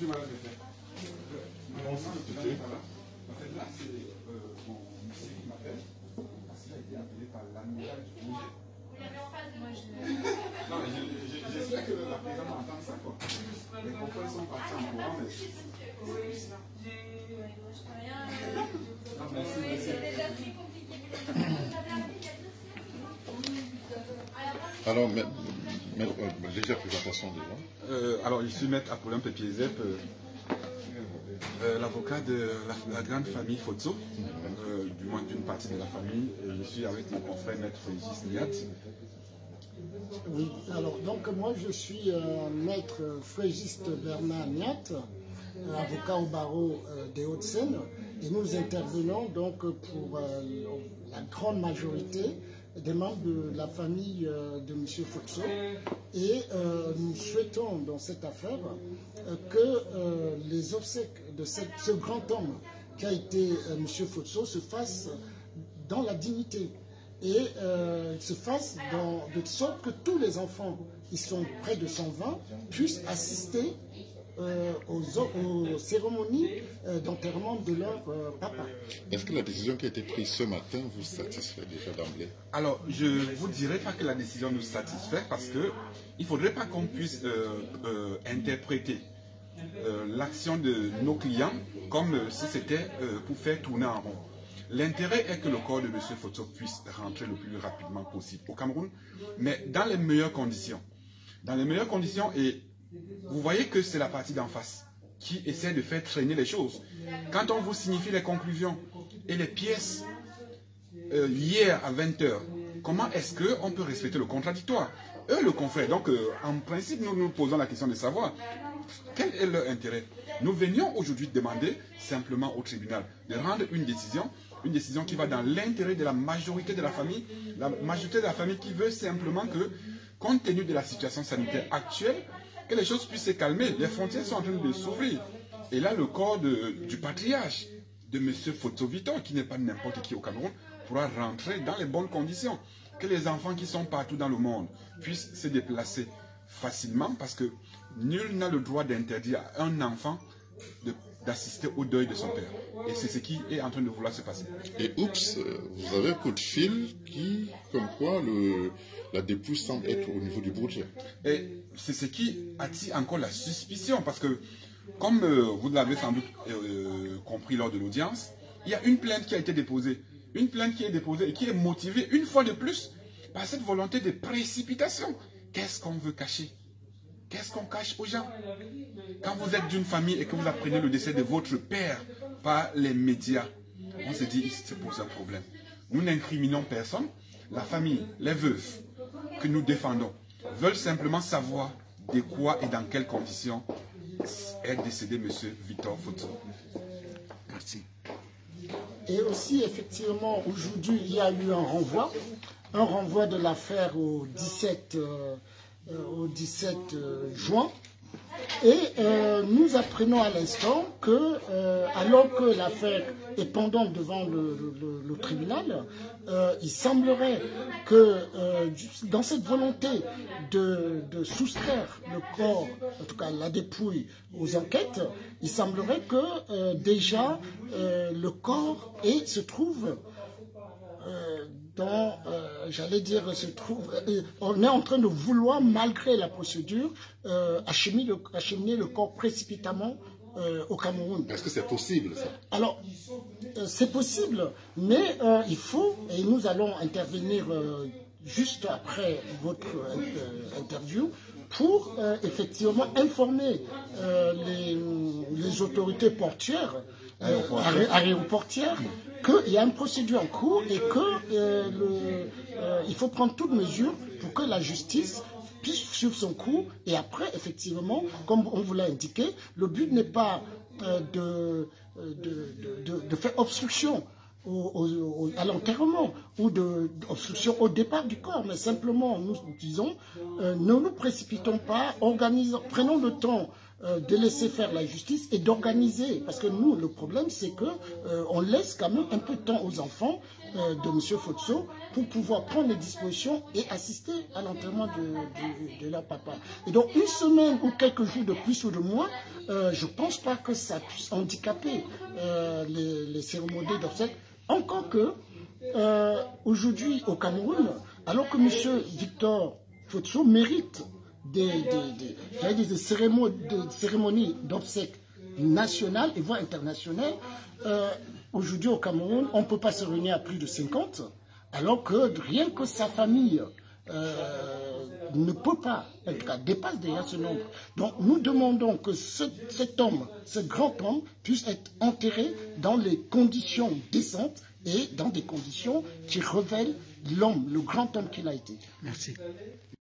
Bonjour madame le maire. Bonjour le président. En fait là c'est mon monsieur qui m'appelle parce qu'il a été appelé par l'amiral du projet. Non mais j'espère que la présidente entend ça quoi. Les confrères sont partis en courant mais... Non merci, merci. Alors, déjà présentation déjà. Alors, je suis maître Apollon Pépiezep, l'avocat de la grande famille Fotso, du moins d'une partie de la famille. Et je suis avec mon confrère maître Frégis Niat. Oui, alors donc moi je suis maître Frégiste Bernard Niat, avocat au barreau des Hauts-de-Seine, et nous intervenons donc pour la grande majorité des membres de la famille de M. Fotso, et nous souhaitons dans cette affaire que les obsèques de ce grand homme qui a été M. Fotso se fassent dans la dignité et se fassent de sorte que tous les enfants, ils sont près de 120, puissent assister aux cérémonies d'enterrement de leur papa. Est-ce que la décision qui a été prise ce matin vous satisfait déjà d'emblée? Alors, je ne vous dirai pas que la décision nous satisfait parce qu'il ne faudrait pas qu'on puisse interpréter l'action de nos clients comme si c'était pour faire tourner en rond. L'intérêt est que le corps de M. Fotso puisse rentrer le plus rapidement possible au Cameroun, mais dans les meilleures conditions. Dans les meilleures conditions, et vous voyez que c'est la partie d'en face qui essaie de faire traîner les choses. Quand on vous signifie les conclusions et les pièces hier à 20 h, comment est-ce qu'on peut respecter le contradictoire? Eux le confèrent. Donc, en principe, nous nous posons la question de savoir quel est leur intérêt. Nous venions aujourd'hui demander simplement au tribunal de rendre une décision qui va dans l'intérêt de la majorité de la famille qui veut simplement que, compte tenu de la situation sanitaire actuelle, que les choses puissent se calmer. Les frontières sont en train de s'ouvrir. Et là, le corps du patriarche de M. Fotso Victor, qui n'est pas n'importe qui au Cameroun, pourra rentrer dans les bonnes conditions. Que les enfants qui sont partout dans le monde puissent se déplacer facilement, parce que nul n'a le droit d'interdire à un enfant d'assister au deuil de son père. Et c'est ce qui est en train de vouloir se passer. Et oups, vous avez un coup de fil qui, comme quoi, la dépouille semble être au niveau du budget. Et c'est ce qui attire encore la suspicion, parce que, comme vous l'avez sans doute compris lors de l'audience, il y a une plainte qui a été déposée. Une plainte qui est déposée et qui est motivée une fois de plus par cette volonté de précipitation. Qu'est-ce qu'on veut cacher? Qu'est-ce qu'on cache aux gens? Quand vous êtes d'une famille et que vous apprenez le décès de votre père par les médias, on se dit, c'est pour un problème. Nous n'incriminons personne. La famille, les veuves que nous défendons, veulent simplement savoir de quoi et dans quelles conditions est décédé M. Victor Fotso. Merci. Et aussi, effectivement, aujourd'hui, il y a eu un renvoi de l'affaire au 17 juin. Et nous apprenons à l'instant que, alors que l'affaire est pendante devant le tribunal, il semblerait que dans cette volonté de soustraire le corps, en tout cas la dépouille, aux enquêtes, il semblerait que déjà le corps se trouve j'allais dire, on est en train de vouloir, malgré la procédure, acheminer le corps précipitamment au Cameroun. Est-ce que c'est possible, ça? Alors, c'est possible, mais il faut, et nous allons intervenir juste après votre interview, pour effectivement informer les autorités portuaires, aéroportières, qu'il y a une procédure en cours et qu'il faut prendre toutes mesures pour que la justice puisse suivre son cours. Et après, effectivement, comme on vous l'a indiqué, le but n'est pas de faire obstruction à l'enterrement ou d'obstruction au départ du corps, mais simplement, nous disons, ne nous précipitons pas, prenons le temps de laisser faire la justice et d'organiser. Parce que nous, le problème, c'est qu'on laisse quand même un peu de temps aux enfants de M. Fotso pour pouvoir prendre les dispositions et assister à l'enterrement de leur papa. Et donc une semaine ou quelques jours de plus ou de moins, je ne pense pas que ça puisse handicaper les cérémonies d'obsèques. Encore que aujourd'hui au Cameroun, alors que M. Victor Fotso mérite des cérémonies d'obsèques nationales et voire internationales, aujourd'hui au Cameroun, on ne peut pas se réunir à plus de 50, alors que rien que sa famille ne peut pas, en tout cas dépasse déjà ce nombre. Donc nous demandons que cet homme, ce grand homme, puisse être enterré dans les conditions décentes et dans des conditions qui révèlent l'homme, le grand homme qu'il a été. Merci.